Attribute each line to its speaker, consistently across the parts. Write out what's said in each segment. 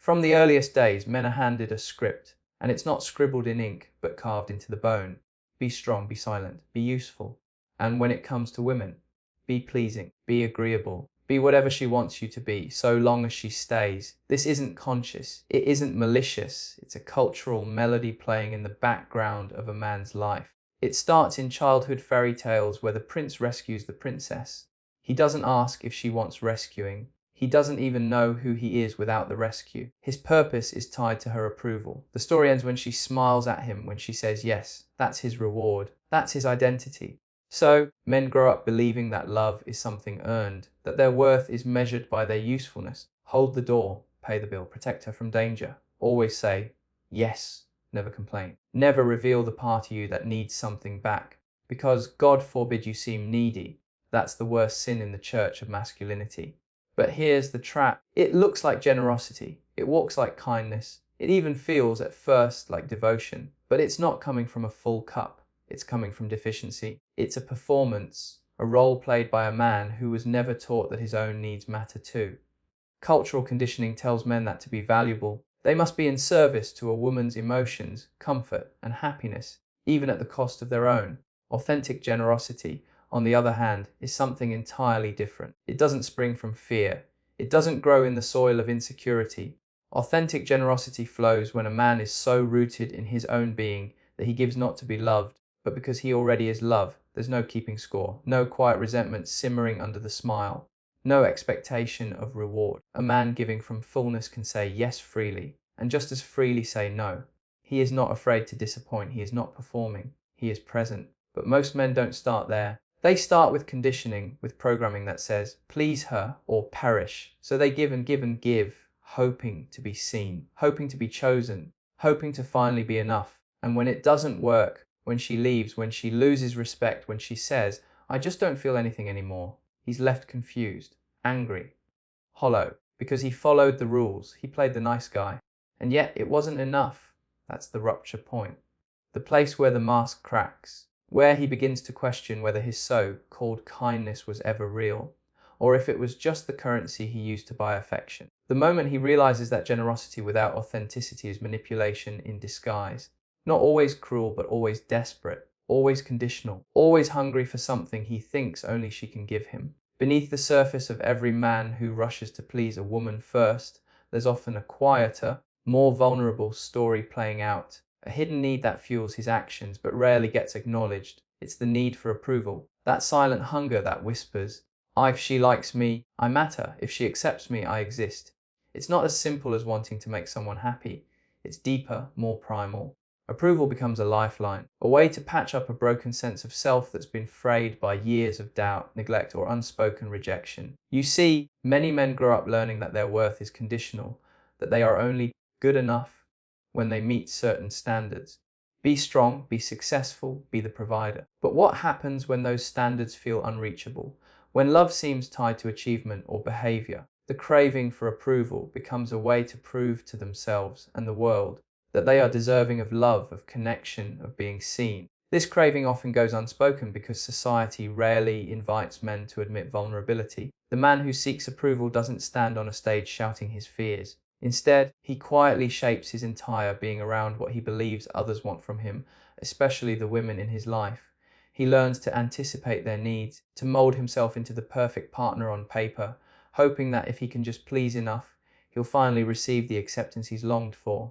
Speaker 1: From the earliest days, men are handed a script, and it's not scribbled in ink, but carved into the bone. Be strong, be silent, be useful. And when it comes to women, be pleasing, be agreeable, be whatever she wants you to be, so long as she stays. This isn't conscious, it isn't malicious, it's a cultural melody playing in the background of a man's life. It starts in childhood fairy tales where the prince rescues the princess. He doesn't ask if she wants rescuing. He doesn't even know who he is without the rescue. His purpose is tied to her approval. The story ends when she smiles at him, when she says yes. That's his reward. That's his identity. So, men grow up believing that love is something earned, that their worth is measured by their usefulness. Hold the door, pay the bill, protect her from danger. Always say yes, never complain. Never reveal the part of you that needs something back, because God forbid you seem needy. That's the worst sin in the church of masculinity. But here's the trap. It looks like generosity. It walks like kindness. It even feels at first like devotion. But it's not coming from a full cup. It's coming from deficiency. It's a performance, a role played by a man who was never taught that his own needs matter too. Cultural conditioning tells men that to be valuable, they must be in service to a woman's emotions, comfort, and happiness, even at the cost of their own. Authentic generosity, on the other hand, is something entirely different. It doesn't spring from fear. It doesn't grow in the soil of insecurity. Authentic generosity flows when a man is so rooted in his own being that he gives not to be loved, but because he already is love. There's no keeping score, no quiet resentment simmering under the smile, no expectation of reward. A man giving from fullness can say yes freely, and just as freely say no. He is not afraid to disappoint. He is not performing. He is present. But most men don't start there. They start with conditioning, with programming that says, please her or perish. So they give and give and give, hoping to be seen, hoping to be chosen, hoping to finally be enough. And when it doesn't work, when she leaves, when she loses respect, when she says, I just don't feel anything anymore, he's left confused, angry, hollow, because he followed the rules, he played the nice guy. And yet it wasn't enough. That's the rupture point. The place where the mask cracks, where he begins to question whether his so-called kindness was ever real, or if it was just the currency he used to buy affection. The moment he realizes that generosity without authenticity is manipulation in disguise, not always cruel but always desperate, always conditional, always hungry for something he thinks only she can give him. Beneath the surface of every man who rushes to please a woman first, there's often a quieter, more vulnerable story playing out. A hidden need that fuels his actions but rarely gets acknowledged. It's the need for approval. That silent hunger that whispers, if she likes me, I matter. If she accepts me, I exist. It's not as simple as wanting to make someone happy. It's deeper, more primal. Approval becomes a lifeline, a way to patch up a broken sense of self that's been frayed by years of doubt, neglect, or unspoken rejection. You see, many men grow up learning that their worth is conditional, that they are only good enough when they meet certain standards. Be strong, be successful, be the provider. But what happens when those standards feel unreachable? When love seems tied to achievement or behavior, the craving for approval becomes a way to prove to themselves and the world that they are deserving of love, of connection, of being seen. This craving often goes unspoken because society rarely invites men to admit vulnerability. The man who seeks approval doesn't stand on a stage shouting his fears. Instead, he quietly shapes his entire being around what he believes others want from him, especially the women in his life. He learns to anticipate their needs, to mold himself into the perfect partner on paper, hoping that if he can just please enough, he'll finally receive the acceptance he's longed for.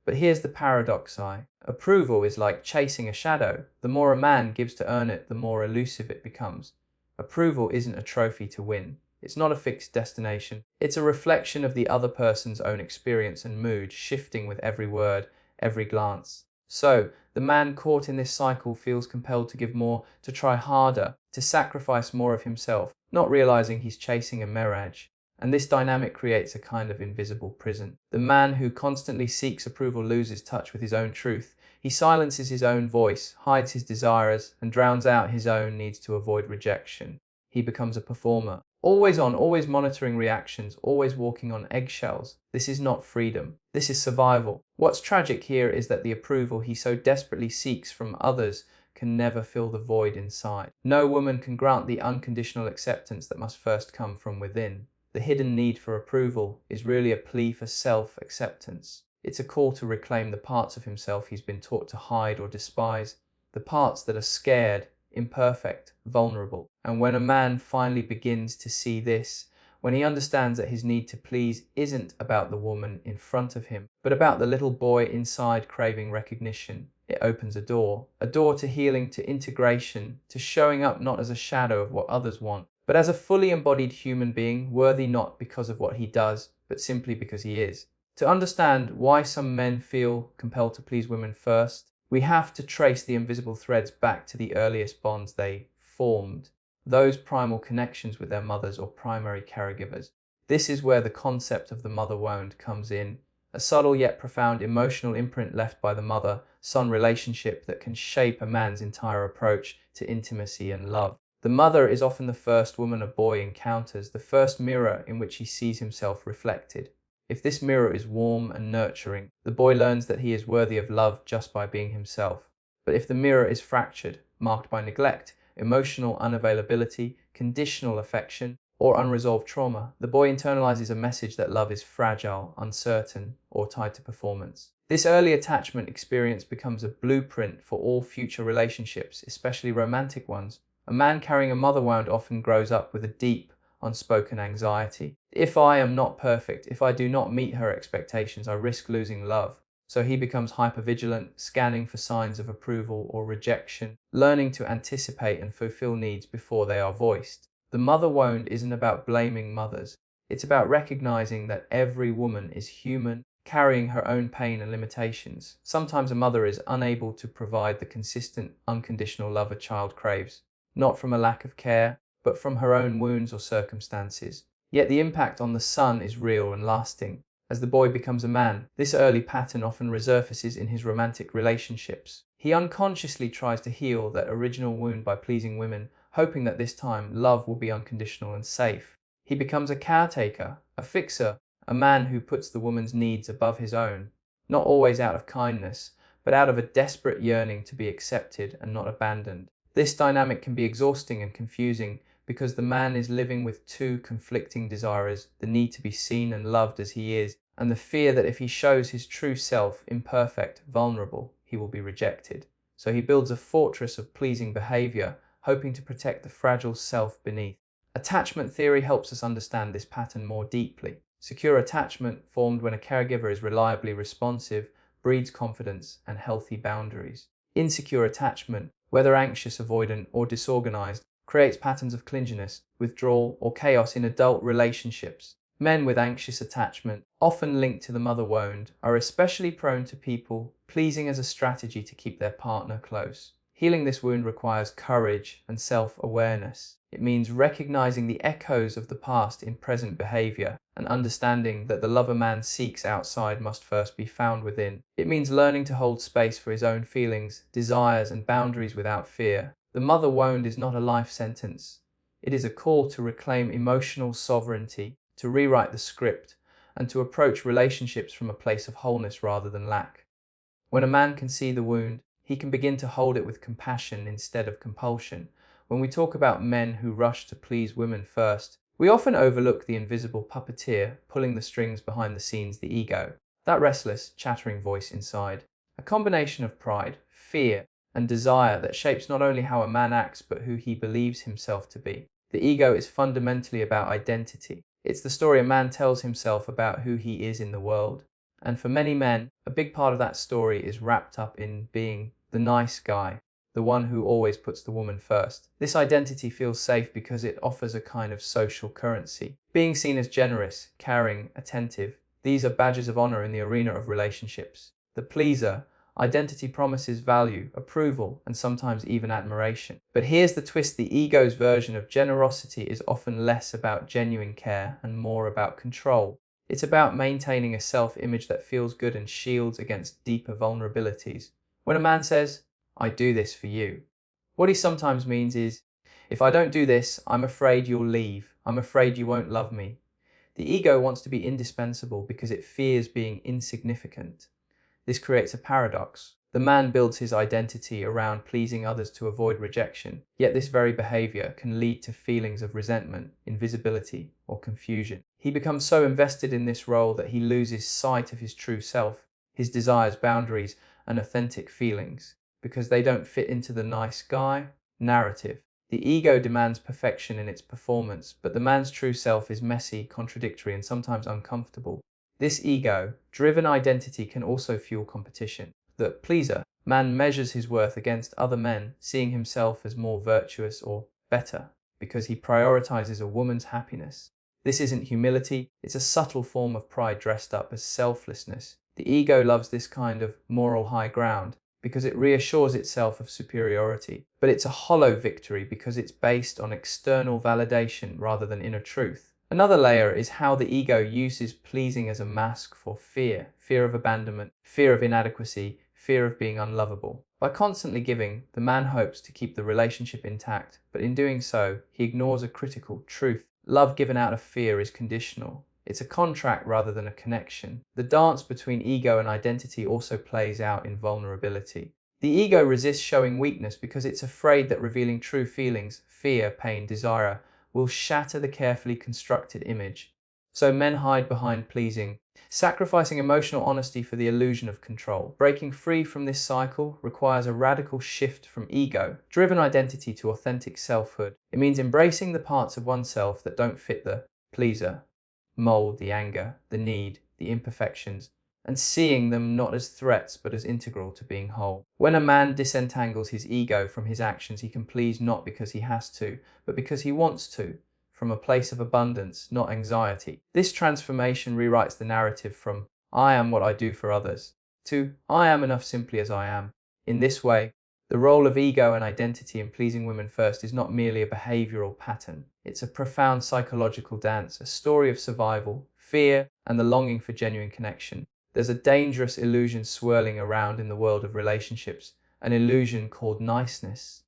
Speaker 1: But here's the paradox, approval is like chasing a shadow. The more a man gives to earn it, the more elusive it becomes. Approval isn't a trophy to win. It's not a fixed destination. It's a reflection of the other person's own experience and mood, shifting with every word, every glance. So, the man caught in this cycle feels compelled to give more, to try harder, to sacrifice more of himself, not realizing he's chasing a mirage. And this dynamic creates a kind of invisible prison. The man who constantly seeks approval loses touch with his own truth. He silences his own voice, hides his desires, and drowns out his own needs to avoid rejection. He becomes a performer. Always on, always monitoring reactions, always walking on eggshells. This is not freedom. This is survival. What's tragic here is that the approval he so desperately seeks from others can never fill the void inside. No woman can grant the unconditional acceptance that must first come from within. the hidden need for approval is really a plea for self-acceptance. It's a call to reclaim the parts of himself he's been taught to hide or despise, the parts that are scared, imperfect, vulnerable. And when a man finally begins to see this, when he understands that his need to please isn't about the woman in front of him, but about the little boy inside craving recognition, it opens a door to healing, to integration, to showing up not as a shadow of what others want, but as a fully embodied human being, worthy not because of what he does, but simply because he is. To understand why some men feel compelled to please women first, we have to trace the invisible threads back to the earliest bonds they formed, those primal connections with their mothers or primary caregivers. This is where the concept of the mother wound comes in, a subtle yet profound emotional imprint left by the mother-son relationship that can shape a man's entire approach to intimacy and love. The mother is often the first woman a boy encounters, the first mirror in which he sees himself reflected. If this mirror is warm and nurturing, the boy learns that he is worthy of love just by being himself. But if the mirror is fractured, marked by neglect, emotional unavailability, conditional affection, or unresolved trauma, the boy internalizes a message that love is fragile, uncertain, or tied to performance. This early attachment experience becomes a blueprint for all future relationships, especially romantic ones. A man carrying a mother wound often grows up with a deep, unspoken anxiety. If I am not perfect, if I do not meet her expectations, I risk losing love. So he becomes hypervigilant, scanning for signs of approval or rejection, learning to anticipate and fulfill needs before they are voiced. The mother wound isn't about blaming mothers. It's about recognizing that every woman is human, carrying her own pain and limitations. Sometimes a mother is unable to provide the consistent, unconditional love a child craves, not from a lack of care, but from her own wounds or circumstances. Yet the impact on the son is real and lasting. As the boy becomes a man, this early pattern often resurfaces in his romantic relationships. He unconsciously tries to heal that original wound by pleasing women, hoping that this time love will be unconditional and safe. He becomes a caretaker, a fixer, a man who puts the woman's needs above his own, not always out of kindness, but out of a desperate yearning to be accepted and not abandoned. This dynamic can be exhausting and confusing because the man is living with two conflicting desires, the need to be seen and loved as he is, and the fear that if he shows his true self, imperfect, vulnerable, he will be rejected. So he builds a fortress of pleasing behavior, hoping to protect the fragile self beneath. Attachment theory helps us understand this pattern more deeply. Secure attachment, formed when a caregiver is reliably responsive, breeds confidence and healthy boundaries. Insecure attachment, whether anxious, avoidant, or disorganized, creates patterns of clinginess, withdrawal, or chaos in adult relationships. Men with anxious attachment, often linked to the mother wound, are especially prone to people pleasing as a strategy to keep their partner close. Healing this wound requires courage and self-awareness. It means recognizing the echoes of the past in present behavior and understanding that the love a man seeks outside must first be found within. It means learning to hold space for his own feelings, desires, and boundaries without fear. The mother wound is not a life sentence. It is a call to reclaim emotional sovereignty, to rewrite the script, and to approach relationships from a place of wholeness rather than lack. When a man can see the wound, he can begin to hold it with compassion instead of compulsion. When we talk about men who rush to please women first, we often overlook the invisible puppeteer pulling the strings behind the scenes, the ego, that restless, chattering voice inside. A combination of pride, fear, and desire that shapes not only how a man acts but who he believes himself to be. The ego is fundamentally about identity. It's the story a man tells himself about who he is in the world. And for many men, a big part of that story is wrapped up in being the nice guy, the one who always puts the woman first. This identity feels safe because it offers a kind of social currency. Being seen as generous, caring, attentive, these are badges of honor in the arena of relationships. The pleaser, identity promises value, approval, and sometimes even admiration. But here's the twist: the ego's version of generosity is often less about genuine care and more about control. It's about maintaining a self-image that feels good and shields against deeper vulnerabilities. When a man says, "I do this for you," what he sometimes means is, "If I don't do this, I'm afraid you'll leave. I'm afraid you won't love me." The ego wants to be indispensable because it fears being insignificant. This creates a paradox. The man builds his identity around pleasing others to avoid rejection, yet this very behavior can lead to feelings of resentment, invisibility, or confusion. He becomes so invested in this role that he loses sight of his true self, his desires, boundaries, and authentic feelings, because they don't fit into the nice guy narrative. The ego demands perfection in its performance, but the man's true self is messy, contradictory, and sometimes uncomfortable. This ego-driven identity can also fuel competition. The pleaser man measures his worth against other men, seeing himself as more virtuous or better because he prioritizes a woman's happiness. This isn't humility, it's a subtle form of pride dressed up as selflessness. The ego loves this kind of moral high ground because it reassures itself of superiority, but it's a hollow victory because it's based on external validation rather than inner truth. Another layer is how the ego uses pleasing as a mask for fear, fear of abandonment, fear of inadequacy, fear of being unlovable. By constantly giving, the man hopes to keep the relationship intact, but in doing so, he ignores a critical truth. Love given out of fear is conditional. It's a contract rather than a connection. The dance between ego and identity also plays out in vulnerability. The ego resists showing weakness because it's afraid that revealing true feelings, fear, pain, desire, will shatter the carefully constructed image. So men hide behind pleasing, sacrificing emotional honesty for the illusion of control. Breaking free from this cycle requires a radical shift from ego-driven identity to authentic selfhood. It means embracing the parts of oneself that don't fit the pleaser mold, the anger, the need, the imperfections, and seeing them not as threats but as integral to being whole. When a man disentangles his ego from his actions, he can please not because he has to, but because he wants to, from a place of abundance, not anxiety. This transformation rewrites the narrative from "I am what I do for others" to "I am enough simply as I am." In this way, the role of ego and identity in pleasing women first is not merely a behavioral pattern. It's a profound psychological dance, a story of survival, fear, and the longing for genuine connection. There's a dangerous illusion swirling around in the world of relationships, an illusion called niceness.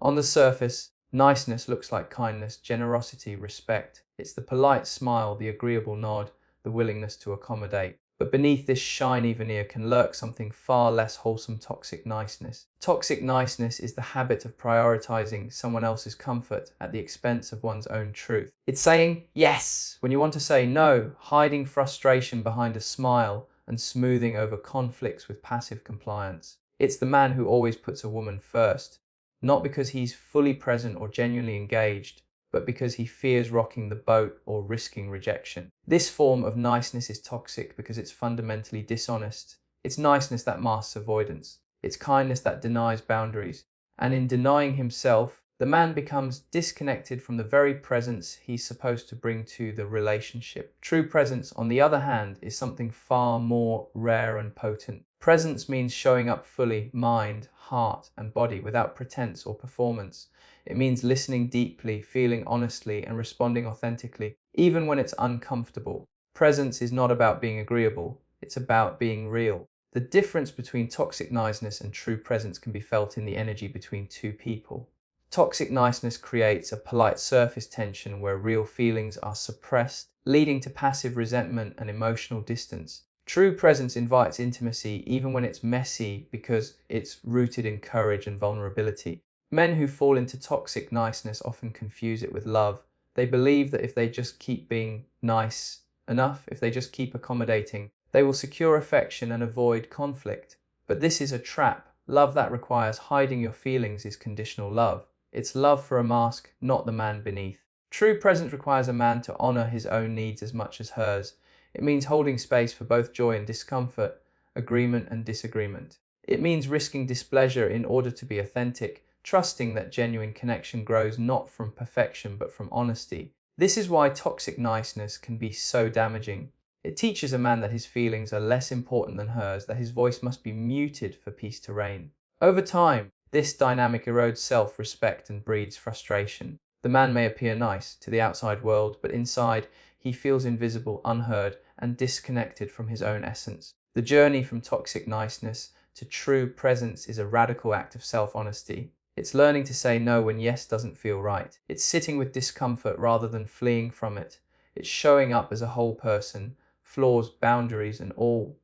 Speaker 1: On the surface, niceness looks like kindness, generosity, respect. It's the polite smile, the agreeable nod, the willingness to accommodate. But beneath this shiny veneer can lurk something far less wholesome: toxic niceness. Toxic niceness is the habit of prioritizing someone else's comfort at the expense of one's own truth. It's saying yes when you want to say no, hiding frustration behind a smile, and smoothing over conflicts with passive compliance. It's the man who always puts a woman first, not because he's fully present or genuinely engaged, but because he fears rocking the boat or risking rejection. This form of niceness is toxic because it's fundamentally dishonest. It's niceness that masks avoidance. It's kindness that denies boundaries. And in denying himself, the man becomes disconnected from the very presence he's supposed to bring to the relationship. True presence, on the other hand, is something far more rare and potent. Presence means showing up fully, mind, heart, and body, without pretense or performance. It means listening deeply, feeling honestly, and responding authentically, even when it's uncomfortable. Presence is not about being agreeable, it's about being real. The difference between toxic niceness and true presence can be felt in the energy between two people. Toxic niceness creates a polite surface tension where real feelings are suppressed, leading to passive resentment and emotional distance. True presence invites intimacy even when it's messy because it's rooted in courage and vulnerability. Men who fall into toxic niceness often confuse it with love. They believe that if they just keep being nice enough, if they just keep accommodating, they will secure affection and avoid conflict. But this is a trap. Love that requires hiding your feelings is conditional love. It's love for a mask, not the man beneath. True presence requires a man to honor his own needs as much as hers. It means holding space for both joy and discomfort, agreement and disagreement. It means risking displeasure in order to be authentic, trusting that genuine connection grows not from perfection but from honesty. This is why toxic niceness can be so damaging. It teaches a man that his feelings are less important than hers, that his voice must be muted for peace to reign. Over time, this dynamic erodes self-respect and breeds frustration. The man may appear nice to the outside world, but inside he feels invisible, unheard, and disconnected from his own essence. The journey from toxic niceness to true presence is a radical act of self-honesty. It's learning to say no when yes doesn't feel right. It's sitting with discomfort rather than fleeing from it. It's showing up as a whole person, flaws, boundaries, and all,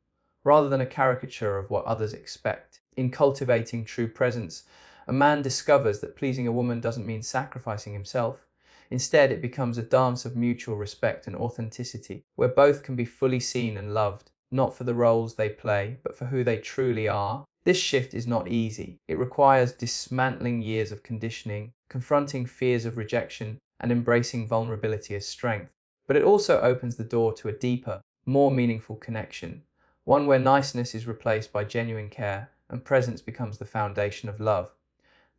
Speaker 1: rather than a caricature of what others expect. In cultivating true presence, a man discovers that pleasing a woman doesn't mean sacrificing himself. Instead, it becomes a dance of mutual respect and authenticity, where both can be fully seen and loved, not for the roles they play, but for who they truly are. This shift is not easy. It requires dismantling years of conditioning, confronting fears of rejection, and embracing vulnerability as strength. But it also opens the door to a deeper, more meaningful connection, one where niceness is replaced by genuine care and presence becomes the foundation of love.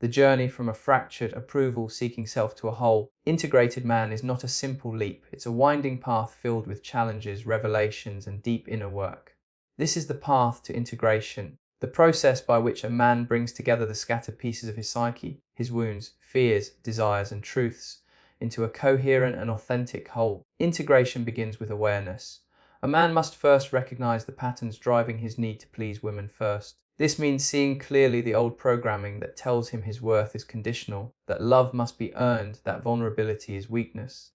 Speaker 1: The journey from a fractured, approval-seeking self to a whole, integrated man is not a simple leap. It's a winding path filled with challenges, revelations, and deep inner work. This is the path to integration, the process by which a man brings together the scattered pieces of his psyche, his wounds, fears, desires, and truths, into a coherent and authentic whole. Integration begins with awareness. A man must first recognize the patterns driving his need to please women first. This means seeing clearly the old programming that tells him his worth is conditional, that love must be earned, that vulnerability is weakness.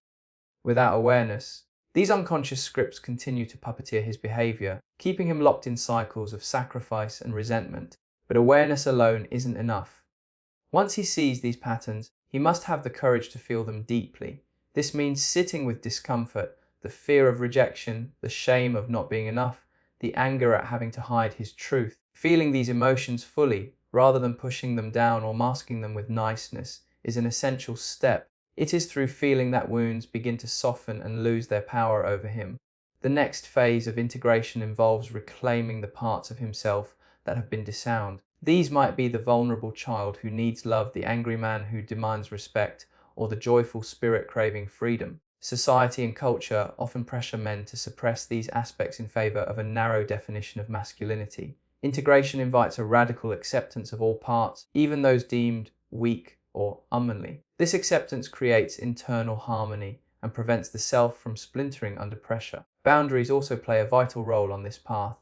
Speaker 1: Without awareness, these unconscious scripts continue to puppeteer his behavior, keeping him locked in cycles of sacrifice and resentment. But awareness alone isn't enough. Once he sees these patterns, he must have the courage to feel them deeply. This means sitting with discomfort, the fear of rejection, the shame of not being enough, the anger at having to hide his truth. Feeling these emotions fully, rather than pushing them down or masking them with niceness, is an essential step. It is through feeling that wounds begin to soften and lose their power over him. The next phase of integration involves reclaiming the parts of himself that have been disowned. These might be the vulnerable child who needs love, the angry man who demands respect, or the joyful spirit craving freedom. Society and culture often pressure men to suppress these aspects in favor of a narrow definition of masculinity. Integration invites a radical acceptance of all parts, even those deemed weak or unmanly. This acceptance creates internal harmony and prevents the self from splintering under pressure. Boundaries also play a vital role on this path.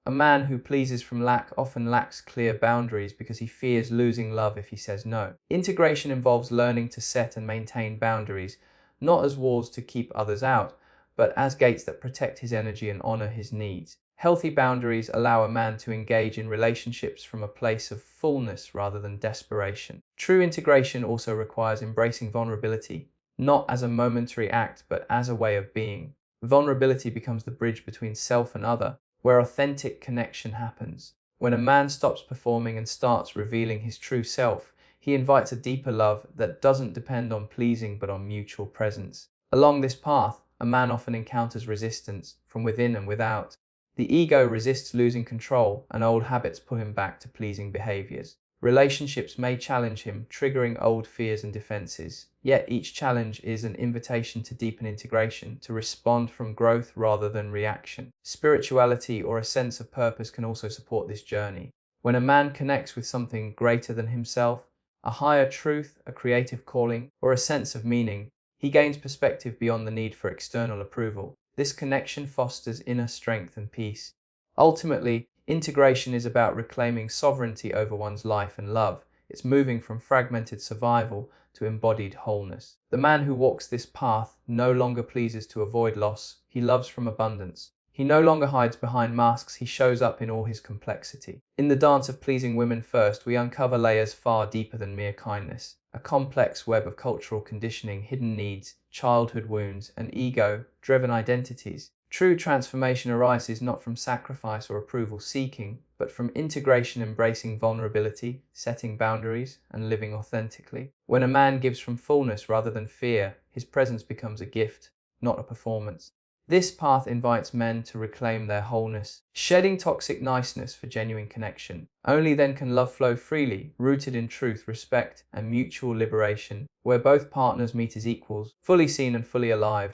Speaker 1: A man who pleases from lack often lacks clear boundaries because he fears losing love if he says no. Integration involves learning to set and maintain boundaries, not as walls to keep others out, but as gates that protect his energy and honor his needs. Healthy boundaries allow a man to engage in relationships from a place of fullness rather than desperation. True integration also requires embracing vulnerability, not as a momentary act, but as a way of being. Vulnerability becomes the bridge between self and other, where authentic connection happens. When a man stops performing and starts revealing his true self, he invites a deeper love that doesn't depend on pleasing but on mutual presence. Along this path, a man often encounters resistance from within and without. The ego resists losing control, and old habits pull him back to pleasing behaviors. Relationships may challenge him, triggering old fears and defenses. Yet each challenge is an invitation to deepen integration, to respond from growth rather than reaction. Spirituality or a sense of purpose can also support this journey. When a man connects with something greater than himself, a higher truth, a creative calling, or a sense of meaning, he gains perspective beyond the need for external approval. This connection fosters inner strength and peace. Ultimately, integration is about reclaiming sovereignty over one's life and love. It's moving from fragmented survival to embodied wholeness. The man who walks this path no longer pleases to avoid loss. He loves from abundance. He no longer hides behind masks. He shows up in all his complexity. In the dance of pleasing women first, we uncover layers far deeper than mere kindness. A complex web of cultural conditioning, hidden needs, childhood wounds, and ego-driven identities. True transformation arises not from sacrifice or approval seeking, but from integration, embracing vulnerability, setting boundaries, and living authentically. When a man gives from fullness rather than fear, his presence becomes a gift, not a performance. This path invites men to reclaim their wholeness, shedding toxic niceness for genuine connection. Only then can love flow freely, rooted in truth, respect, and mutual liberation, where both partners meet as equals, fully seen and fully alive.